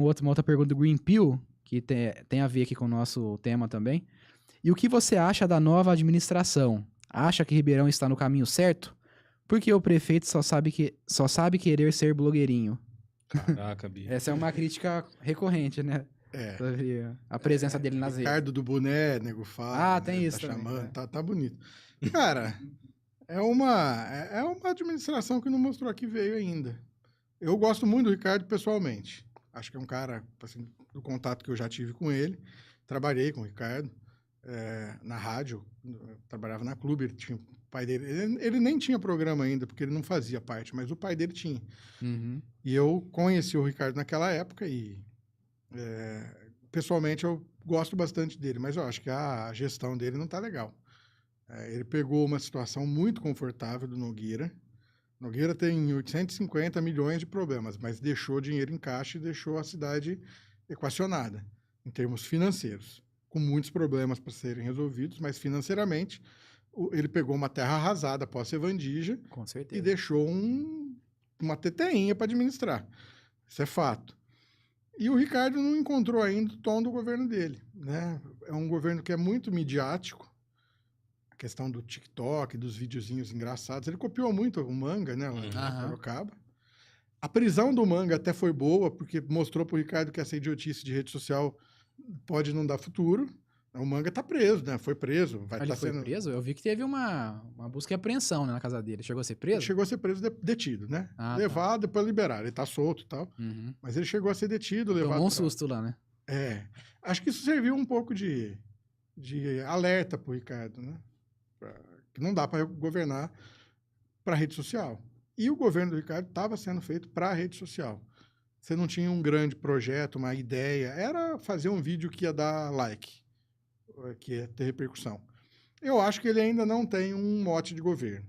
Uma outra pergunta do Green Pill, que tem a ver aqui com o nosso tema também. E o que você acha da nova administração? Acha que Ribeirão está no caminho certo? Porque o prefeito só sabe querer ser blogueirinho. Caraca, bicho. Essa é uma crítica recorrente, né? É. Sobre a presença dele nas redes. Ricardo do Boné, nego fala. Ah, tem né, isso tá também, chamando, é. tá bonito. Cara, é uma administração que não mostrou que veio ainda. Eu gosto muito do Ricardo pessoalmente. Acho que é um cara, assim, do contato que eu já tive com ele. Trabalhei com o Ricardo na rádio, trabalhava na Clube, ele tinha o pai dele. Ele nem tinha programa ainda, porque ele não fazia parte, mas o pai dele tinha. Uhum. E eu conheci o Ricardo naquela época e, pessoalmente, eu gosto bastante dele, mas eu acho que a gestão dele não está legal. Ele pegou uma situação muito confortável do Nogueira. Nogueira tem 850 milhões de problemas, mas deixou dinheiro em caixa e deixou a cidade equacionada, em termos financeiros, com muitos problemas para serem resolvidos, mas financeiramente ele pegou uma terra arrasada após Evandija Com certeza. e deixou uma teteinha para administrar. Isso é fato. E o Ricardo não encontrou ainda o tom do governo dele, né? É um governo que é muito midiático, a questão do TikTok, dos videozinhos engraçados. Ele copiou muito o Manga, né, lá em Sorocaba. A prisão do Manga até foi boa, porque mostrou para o Ricardo que essa idiotice de rede social pode não dar futuro. O Manga tá preso, né? Foi preso. Ele foi preso? Eu vi que teve uma busca e apreensão, né, na casa dele. Chegou a ser preso? Ele chegou a ser preso, detido, né? Ah, levado, depois liberar. Ele tá solto e tal. Uhum. Mas ele chegou a ser detido, levado. Tomou um susto lá, né? Acho que isso serviu um pouco de alerta pro Ricardo, né? Que não dá para governar para rede social. E o governo do Ricardo estava sendo feito para a rede social. Você não tinha um grande projeto, uma ideia. Era fazer um vídeo que ia dar like, que ia ter repercussão. Eu acho que ele ainda não tem um mote de governo.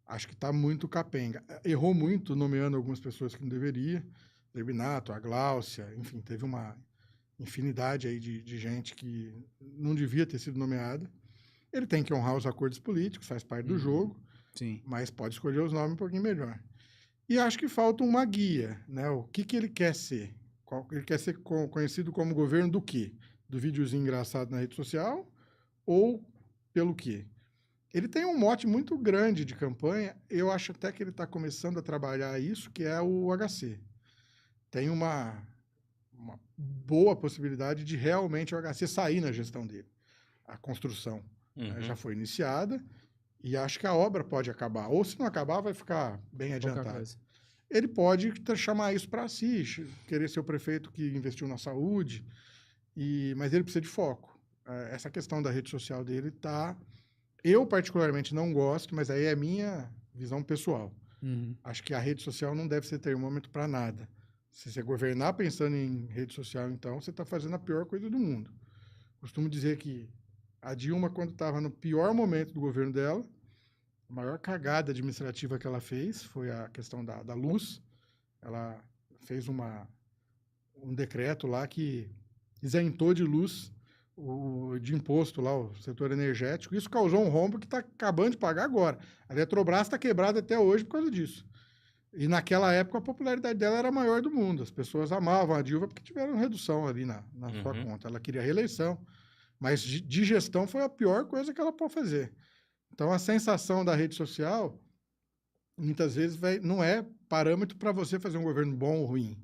Acho que está muito capenga. Errou muito nomeando algumas pessoas que não deveria. Zerbinato, a Gláucia, enfim, teve uma infinidade aí de gente que não devia ter sido nomeada. Ele tem que honrar os acordos políticos, faz parte do jogo, Sim. mas pode escolher os nomes um pouquinho melhor. E acho que falta uma guia, né? O que ele quer ser? Ele quer ser conhecido como governo do quê? Do videozinho engraçado na rede social ou pelo quê? Ele tem um mote muito grande de campanha, eu acho até que ele está começando a trabalhar isso, que é o HC. Tem uma boa possibilidade de realmente o HC sair na gestão dele. A construção já foi iniciada e acho que a obra pode acabar. Ou se não acabar, vai ficar bem adiantado. Ele pode chamar isso para si, querer ser o prefeito que investiu na saúde, mas ele precisa de foco. Essa questão da rede social dele está... Eu, particularmente, não gosto, mas aí é minha visão pessoal. Acho que a rede social não deve ser termômetro para nada. Se você governar pensando em rede social, então, você está fazendo a pior coisa do mundo. Costumo dizer que a Dilma, quando estava no pior momento do governo dela, a maior cagada administrativa que ela fez foi a questão da luz. Ela fez um decreto lá que isentou de luz de imposto lá, o setor energético. Isso causou um rombo que está acabando de pagar agora. A Eletrobras está quebrada até hoje por causa disso. E naquela época a popularidade dela era a maior do mundo. As pessoas amavam a Dilma porque tiveram redução ali na sua conta. Ela queria reeleição. Mas de gestão foi a pior coisa que ela pode fazer. Então a sensação da rede social muitas vezes não é parâmetro para você fazer um governo bom ou ruim.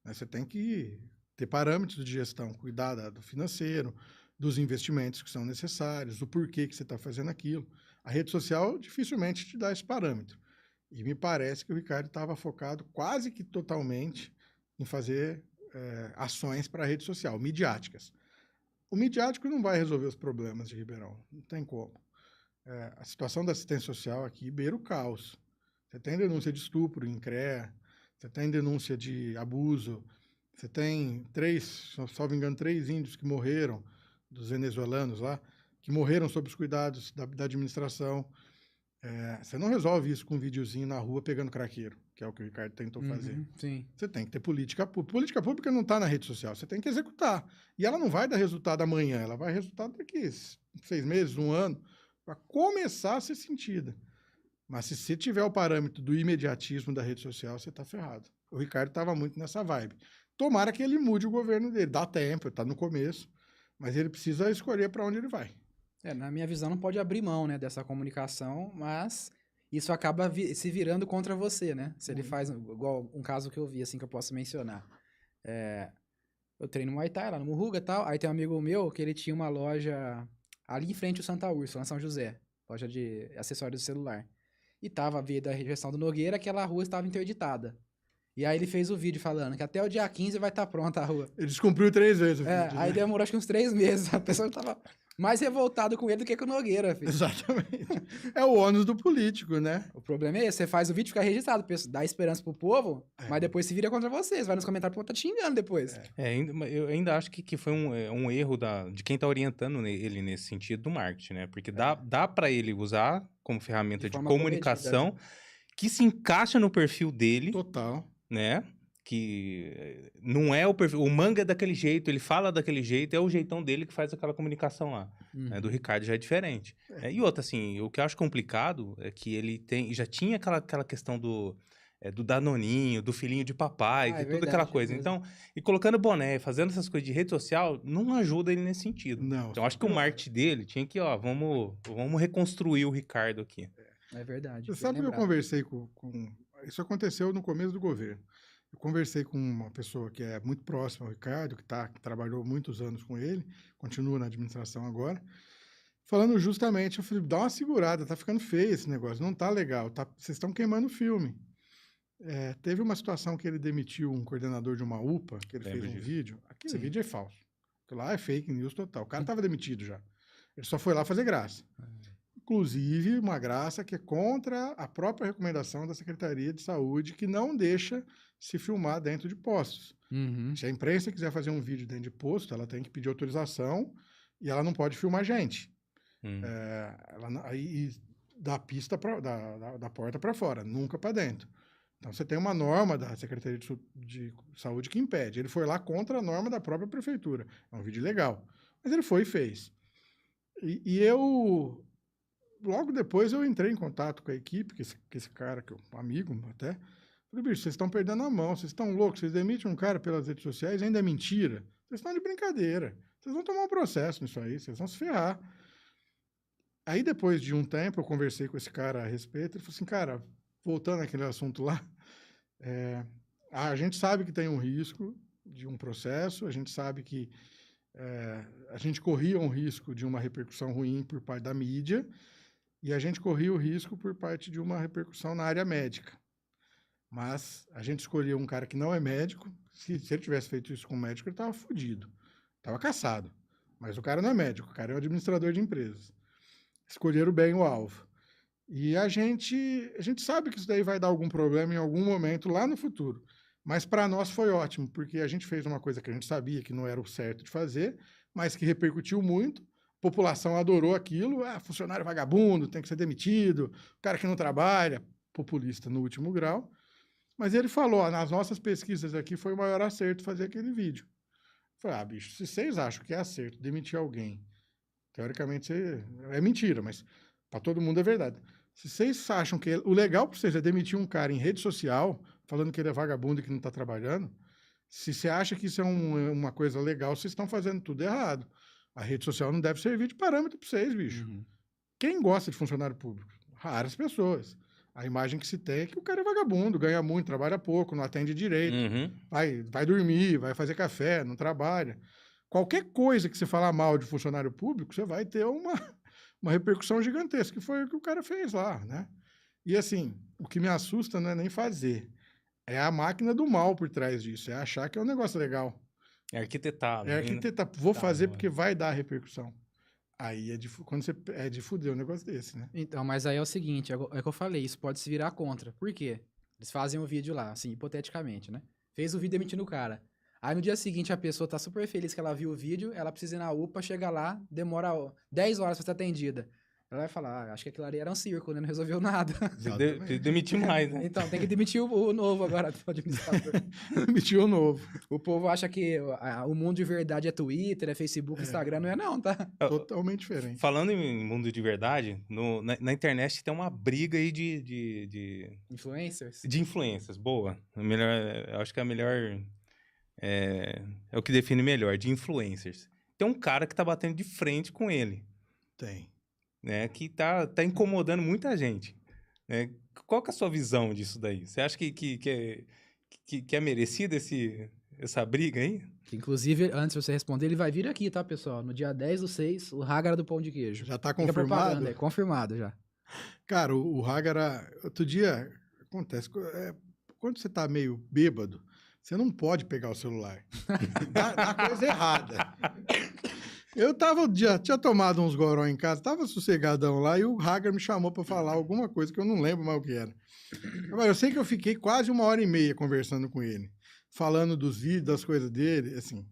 Você tem que ter parâmetros de gestão, cuidar do financeiro, dos investimentos que são necessários, do porquê que você está fazendo aquilo. A rede social dificilmente te dá esse parâmetro. E me parece que o Ricardo estava focado quase que totalmente em fazer ações para a rede social, midiáticas. O midiático não vai resolver os problemas de Ribeirão, não tem como. A situação da assistência social aqui beira o caos. Você tem denúncia de estupro em CREA, você tem denúncia de abuso, você tem salvo engano, 3 índios que morreram, dos venezuelanos lá, que morreram sob os cuidados da administração. Você não resolve isso com um videozinho na rua pegando craqueiro, que é o que o Ricardo tentou fazer. Sim. Você tem que ter política pública. Política pública não está na rede social, você tem que executar. E ela não vai dar resultado amanhã, ela vai dar resultado daqui 6 meses, 1 ano, para começar a ser sentida. Mas se você tiver o parâmetro do imediatismo da rede social, você está ferrado. O Ricardo estava muito nessa vibe. tomara que ele mude o governo dele. Dá tempo, está no começo, mas ele precisa escolher para onde ele vai. Na minha visão, não pode abrir mão, né, dessa comunicação, mas isso acaba se virando contra você, né? Se ele faz, igual um caso que eu vi, assim, que eu posso mencionar. Eu treino Muay Thai lá no Murruga e tal, aí tem um amigo meu que ele tinha uma loja ali em frente ao Santa Úrsula, em São José, loja de acessórios de celular. E tava, via da gestão do Nogueira, aquela rua estava interditada. E aí ele fez o vídeo falando que até o dia 15 vai estar pronta a rua. Ele descumpriu 3 vezes o vídeo, Aí demorou acho que uns 3 meses. A pessoa tava mais revoltada com ele do que com o Nogueira, filho. Exatamente. É o ônus do político, né? O problema é esse, você faz o vídeo ficar registrado, dá esperança pro povo, mas depois se vira contra vocês, vai nos comentários pro povo tá te xingando depois. Eu ainda acho que foi um erro de quem tá orientando ele nesse sentido do marketing, né? Porque dá para ele usar como ferramenta de comunicação comedida, né? que se encaixa no perfil dele, Total. né? Que não é o perfil. O Manga é daquele jeito, ele fala daquele jeito, é o jeitão dele que faz aquela comunicação lá. Né? Do Ricardo já é diferente. E outra, assim, o que eu acho complicado é que ele já tinha aquela questão do Danoninho, do filhinho de papai, de tudo aquela coisa. Então, e colocando boné, fazendo essas coisas de rede social, não ajuda ele nesse sentido. Não. Então, acho que o marketing dele tinha que, vamos reconstruir o Ricardo aqui. É verdade. Você sabe que eu conversei com... Isso aconteceu no começo do governo. Eu conversei com uma pessoa que é muito próxima ao Ricardo, que trabalhou muitos anos com ele, continua na administração agora, falando justamente, eu falei, dá uma segurada, tá ficando feio esse negócio, não tá legal, vocês estão queimando o filme. Teve uma situação que ele demitiu um coordenador de uma UPA, que ele fez um vídeo, aquele vídeo é falso, aquilo lá é fake news total, o cara estava demitido já, ele só foi lá fazer graça. Inclusive, uma graça que é contra a própria recomendação da Secretaria de Saúde, que não deixa se filmar dentro de postos. Se a imprensa quiser fazer um vídeo dentro de posto, ela tem que pedir autorização e ela não pode filmar gente. Aí da pista, da porta para fora, nunca para dentro. Então, você tem uma norma da Secretaria de Saúde que impede. Ele foi lá contra a norma da própria prefeitura. É um vídeo legal. Mas ele foi e fez. E eu... Logo depois eu entrei em contato com a equipe, que esse cara, que é um amigo até, falei, bicho, vocês estão perdendo a mão, vocês estão loucos, vocês demitem um cara pelas redes sociais, ainda é mentira. Vocês estão de brincadeira. Vocês vão tomar um processo nisso aí, vocês vão se ferrar. Aí, depois de um tempo, eu conversei com esse cara a respeito, ele falou assim, cara, voltando àquele assunto lá, a gente sabe que tem um risco de um processo, a gente sabe que a gente corria um risco de uma repercussão ruim por parte da mídia, e a gente corria o risco por parte de uma repercussão na área médica. Mas a gente escolheu um cara que não é médico. Se ele tivesse feito isso com um médico, ele estava fodido. Estava caçado. Mas o cara não é médico, o cara é um administrador de empresas. Escolheram bem o alvo. E a gente sabe que isso daí vai dar algum problema em algum momento lá no futuro. Mas para nós foi ótimo, porque a gente fez uma coisa que a gente sabia que não era o certo de fazer, mas que repercutiu muito. A população adorou aquilo, funcionário vagabundo, tem que ser demitido, o cara que não trabalha, populista no último grau. Mas ele falou, nas nossas pesquisas aqui foi o maior acerto fazer aquele vídeo. Eu falei, bicho, se vocês acham que é acerto demitir alguém, teoricamente é mentira, mas para todo mundo é verdade. Se vocês acham que o legal para vocês é demitir um cara em rede social, falando que ele é vagabundo e que não está trabalhando, se você acha que isso é uma coisa legal, vocês estão fazendo tudo errado. A rede social não deve servir de parâmetro para vocês, bicho. Quem gosta de funcionário público? Raras pessoas. A imagem que se tem é que o cara é vagabundo, ganha muito, trabalha pouco, não atende direito, vai dormir, vai fazer café, não trabalha. Qualquer coisa que você falar mal de funcionário público, você vai ter uma repercussão gigantesca, que foi o que o cara fez lá, né? E assim, o que me assusta não é nem fazer, é a máquina do mal por trás disso, é achar que é um negócio legal. É arquitetado. É arquitetado. Vou fazer porque vai dar repercussão. Aí quando você é de fuder um negócio desse, né? Então, mas aí é o seguinte, é o que eu falei, isso pode se virar contra. Por quê? Eles fazem um vídeo lá, assim, hipoteticamente, né? Fez o vídeo demitindo o cara. Aí no dia seguinte a pessoa tá super feliz que ela viu o vídeo, ela precisa ir na UPA, chega lá, demora 10 horas pra ser atendida. Ela vai falar, acho que aquilo ali era um circo, né? Não resolveu nada. Demitir mais, né? Então, tem que demitir o novo agora, o administrador. Demitir o novo. O povo acha que o mundo de verdade é Twitter, é Facebook, Instagram, não é não, tá? Totalmente diferente. Falando em mundo de verdade, na internet tem uma briga aí de Influencers? De influências, boa. Eu acho que é a melhor é o que define melhor, de influencers. Tem um cara que tá batendo de frente com ele, Tem. né? Que tá incomodando muita gente, né? Qual que é a sua visão disso daí? Você acha que é merecida essa briga aí? Que, inclusive, antes de você responder, ele vai vir aqui, tá, pessoal? No dia 10/6, o Hágara do Pão de Queijo. Já tá Fica confirmado? propaganda, é confirmado já. Cara, o Hágara, outro dia, acontece, quando você tá meio bêbado, você não pode pegar o celular. Dá coisa errada. Eu tinha tomado uns goró em casa, tava sossegadão lá, e o Hágara me chamou para falar alguma coisa que eu não lembro mais o que era. Eu sei que eu fiquei quase 1h30 conversando com ele, falando dos vídeos, das coisas dele, assim,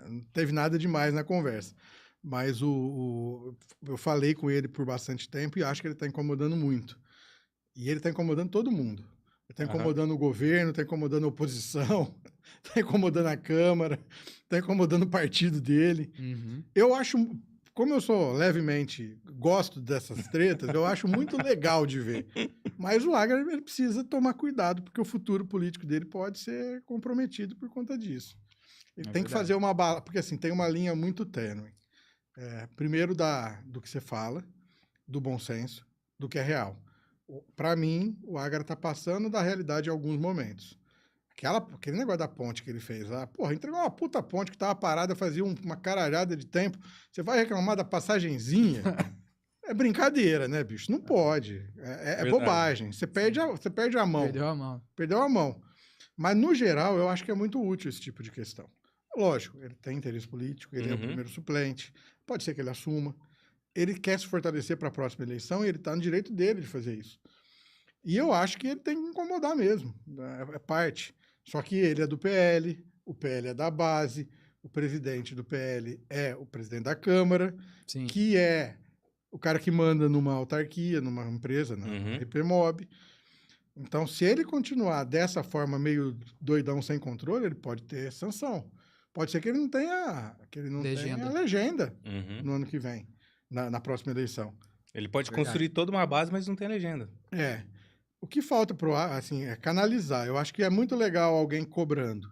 não teve nada demais na conversa. Mas eu falei com ele por bastante tempo e acho que ele está incomodando muito. E ele está incomodando todo mundo. Ele está incomodando o governo, está incomodando a oposição, está incomodando a Câmara, está incomodando o partido dele. Uhum. Eu acho, como eu sou levemente, gosto dessas tretas, eu acho muito legal de ver. Mas o Hágara, ele precisa tomar cuidado, porque o futuro político dele pode ser comprometido por conta disso. Ele tem que fazer uma bala, porque assim, tem uma linha muito tênue. Primeiro do que você fala, do bom senso, do que é real. Para mim, o Hágara está passando da realidade em alguns momentos. Aquele negócio da ponte que ele fez lá, porra, entregou uma puta ponte que estava parada fazia uma caralhada de tempo. Você vai reclamar da passagenzinha? É brincadeira, né, bicho? Não pode. É bobagem. Você perde a mão. Perdeu a mão. Mas, no geral, eu acho que é muito útil esse tipo de questão. Lógico, ele tem interesse político, ele é o primeiro suplente, pode ser que ele assuma. Ele quer se fortalecer para a próxima eleição e ele está no direito dele de fazer isso. E eu acho que ele tem que incomodar mesmo, é parte. Só que ele é do PL, o PL é da base, o presidente do PL é o presidente da Câmara, Sim. que é o cara que manda numa autarquia, numa empresa, na RPMob. Então, se ele continuar dessa forma meio doidão, sem controle, ele pode ter sanção. Pode ser que ele não tenha legenda no ano que vem, na próxima eleição. Ele pode construir toda uma base, mas não tem legenda. O que falta assim, é canalizar. Eu acho que é muito legal alguém cobrando.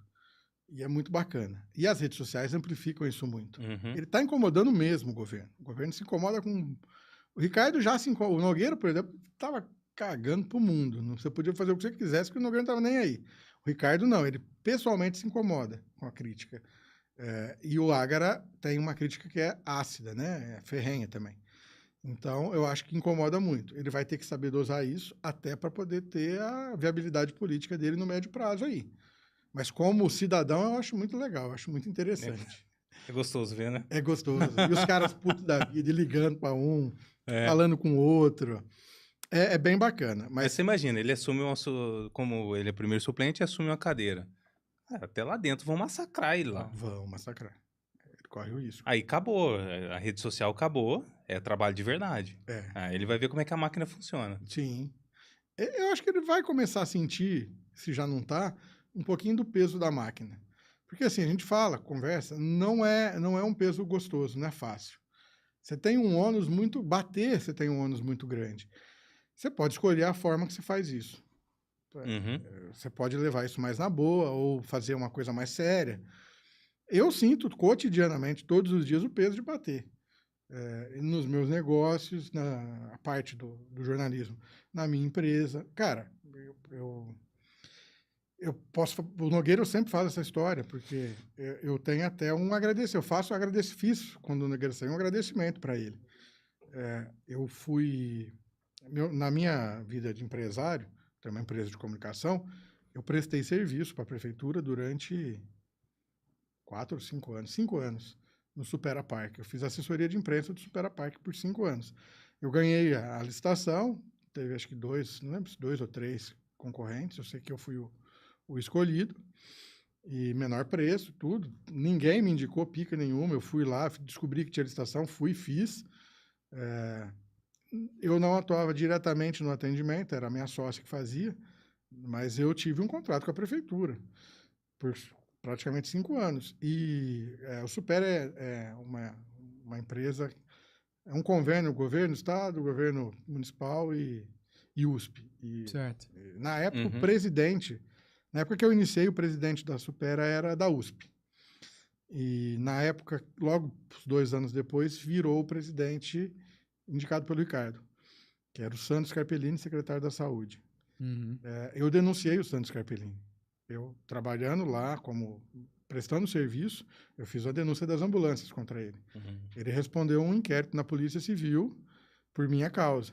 E é muito bacana. E as redes sociais amplificam isso muito. Ele está incomodando mesmo o governo. O governo se incomoda com... O Ricardo já se incomoda. O Nogueira, por exemplo, estava cagando pro mundo. Você podia fazer o que você quisesse, que o Nogueira não estava nem aí. O Ricardo não. Ele pessoalmente se incomoda com a crítica. E o Hágara tem uma crítica que é ácida, né? É ferrenha também. Então, eu acho que incomoda muito. Ele vai ter que saber dosar isso até para poder ter a viabilidade política dele no médio prazo aí. Mas como cidadão, eu acho muito legal, eu acho muito interessante. É gostoso ver, né? É gostoso. E os caras putos da vida, ligando para um, falando com o outro. É bem bacana. Mas você imagina, ele assume como ele é primeiro suplente, assume uma cadeira. Até lá dentro vão massacrar ele lá. Vão massacrar. Ele corre o risco. Aí acabou. A rede social acabou. É trabalho de verdade. Aí ele vai ver como é que a máquina funciona. Sim. Eu acho que ele vai começar a sentir, se já não está, um pouquinho do peso da máquina. Porque assim, a gente fala, conversa, não é um peso gostoso, não é fácil. Você tem um ônus muito... Bater, você tem um ônus muito grande. Você pode escolher a forma que você faz isso. Você pode levar isso mais na boa ou fazer uma coisa mais séria. Eu sinto cotidianamente, todos os dias, o peso de bater. Nos meus negócios, na parte do jornalismo, na minha empresa. Cara, eu posso... O Nogueira, eu sempre falo essa história, porque eu tenho até um agradecimento. Eu faço fiz, quando o Nogueira saiu, um agradecimento para ele. Eu fui... Na minha vida de empresário, tenho uma empresa de comunicação, eu prestei serviço para a prefeitura durante 4 ou 5 anos. 5 anos no Supera Parque. Eu fiz assessoria de imprensa do Supera Parque por 5 anos. Eu ganhei a licitação, teve acho que 2, não lembro se 2 ou 3 concorrentes, eu sei que eu fui o escolhido, e menor preço, tudo. Ninguém me indicou pica nenhuma, eu fui lá, descobri que tinha licitação, fiz. Eu não atuava diretamente no atendimento, era a minha sócia que fazia, mas eu tive um contrato com a prefeitura por praticamente 5 anos. E o Supera é uma empresa, é um convênio, governo, estado, governo municipal e USP. Certo. Na época, o presidente Na época que eu iniciei, o presidente da Supera era da USP. E, na época, logo 2 anos depois, virou o presidente indicado pelo Ricardo, que era o Sandro Scarpellini, secretário da Saúde. Uhum. Eu denunciei o Sandro Scarpellini. Eu, trabalhando lá, prestando serviço, eu fiz a denúncia das ambulâncias contra ele. Uhum. Ele respondeu um inquérito na Polícia Civil por minha causa.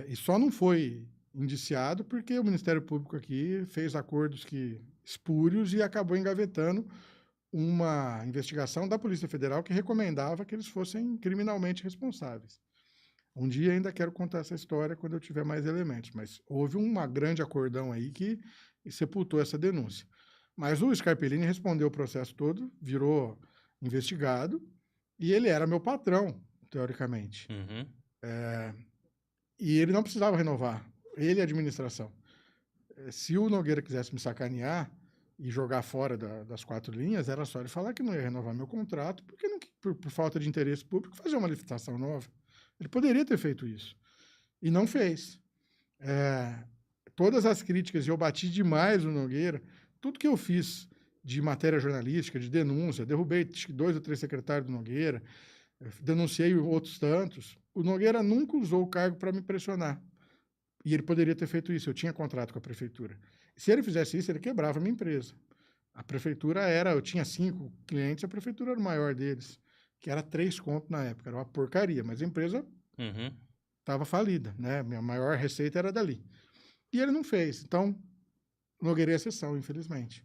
E só não foi indiciado porque o Ministério Público aqui fez acordos espúrios e acabou engavetando uma investigação da Polícia Federal que recomendava que eles fossem criminalmente responsáveis. Um dia ainda quero contar essa história quando eu tiver mais elementos, mas houve uma grande acordão aí que sepultou essa denúncia. Mas o Scarpellini respondeu o processo todo, virou investigado, e ele era meu patrão, teoricamente. Uhum. E ele não precisava renovar, ele e a administração. Se o Nogueira quisesse me sacanear e jogar fora das 4 linhas, era só ele falar que não ia renovar meu contrato, porque não, por falta de interesse público, fazer uma licitação nova. Ele poderia ter feito isso. E não fez. Todas as críticas, e eu bati demais o Nogueira, tudo que eu fiz de matéria jornalística, de denúncia, derrubei 2 ou 3 secretários do Nogueira, denunciei outros tantos, o Nogueira nunca usou o cargo para me pressionar. E ele poderia ter feito isso, eu tinha contrato com a prefeitura. Se ele fizesse isso, ele quebrava a minha empresa. A prefeitura eu tinha 5 clientes, a prefeitura era o maior deles, que era 3 contos na época, era uma porcaria, mas a empresa estava falida, né? Minha maior receita era dali. E ele não fez, então, o Nogueira é exceção, infelizmente.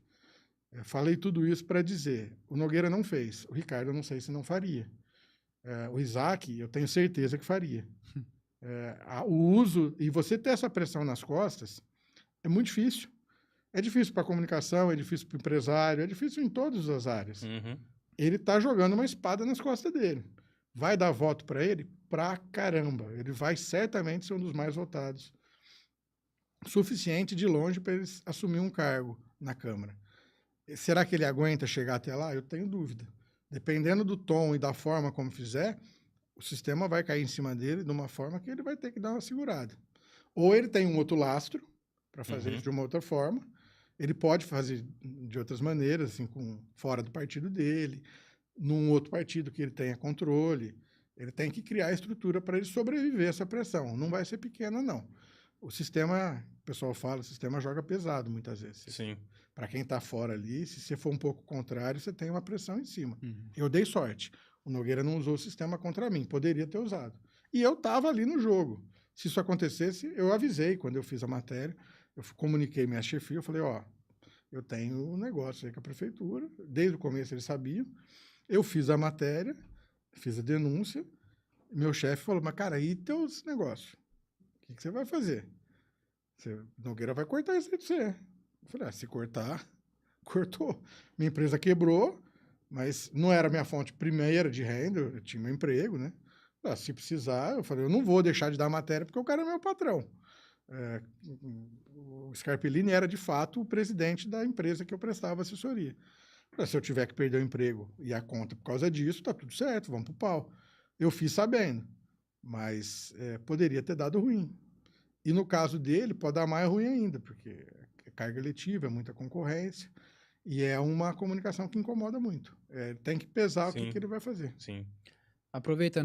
Eu falei tudo isso para dizer, o Nogueira não fez, o Ricardo eu não sei se não faria. O Isaac, eu tenho certeza que faria. O uso, e você ter essa pressão nas costas, é muito difícil. É difícil para a comunicação, é difícil para o empresário, é difícil em todas as áreas. Uhum. Ele está jogando uma espada nas costas dele. Vai dar voto para ele? Pra caramba. Ele vai certamente ser um dos mais votados. Suficiente de longe para ele assumir um cargo na Câmara. Será que ele aguenta chegar até lá? Eu tenho dúvida. Dependendo do tom e da forma como fizer, o sistema vai cair em cima dele de uma forma que ele vai ter que dar uma segurada. Ou ele tem um outro lastro para fazer isso de uma outra forma. Ele pode fazer de outras maneiras, assim, fora do partido dele, num outro partido que ele tenha controle. Ele tem que criar a estrutura para ele sobreviver a essa pressão. Não vai ser pequena, não. O sistema, o pessoal fala, o sistema joga pesado muitas vezes. Sim. Para quem está fora ali, se você for um pouco contrário, você tem uma pressão em cima. Uhum. Eu dei sorte. O Nogueira não usou o sistema contra mim. Poderia ter usado. E eu estava ali no jogo. Se isso acontecesse, eu avisei quando eu fiz a matéria. Eu comuniquei minha chefia, eu falei, eu tenho um negócio aí com a prefeitura. Desde o começo eles sabiam. Eu fiz a matéria, fiz a denúncia. Meu chefe falou, mas cara, e teus negócios? O que você vai fazer? Nogueira vai cortar isso aí de você. Eu falei, se cortar, cortou. Minha empresa quebrou, mas não era minha fonte primeira de renda, eu tinha meu emprego, né? Se precisar, eu falei, eu não vou deixar de dar matéria porque o cara é meu patrão. O Scarpellini era, de fato, o presidente da empresa que eu prestava assessoria. Se eu tiver que perder o emprego e a conta por causa disso, tá tudo certo, vamos pro pau. Eu fiz sabendo, mas poderia ter dado ruim. E no caso dele, pode dar mais ruim ainda, porque é carga letiva, é muita concorrência, e é uma comunicação que incomoda muito. Tem que pesar o que ele vai fazer. Sim. Aproveitando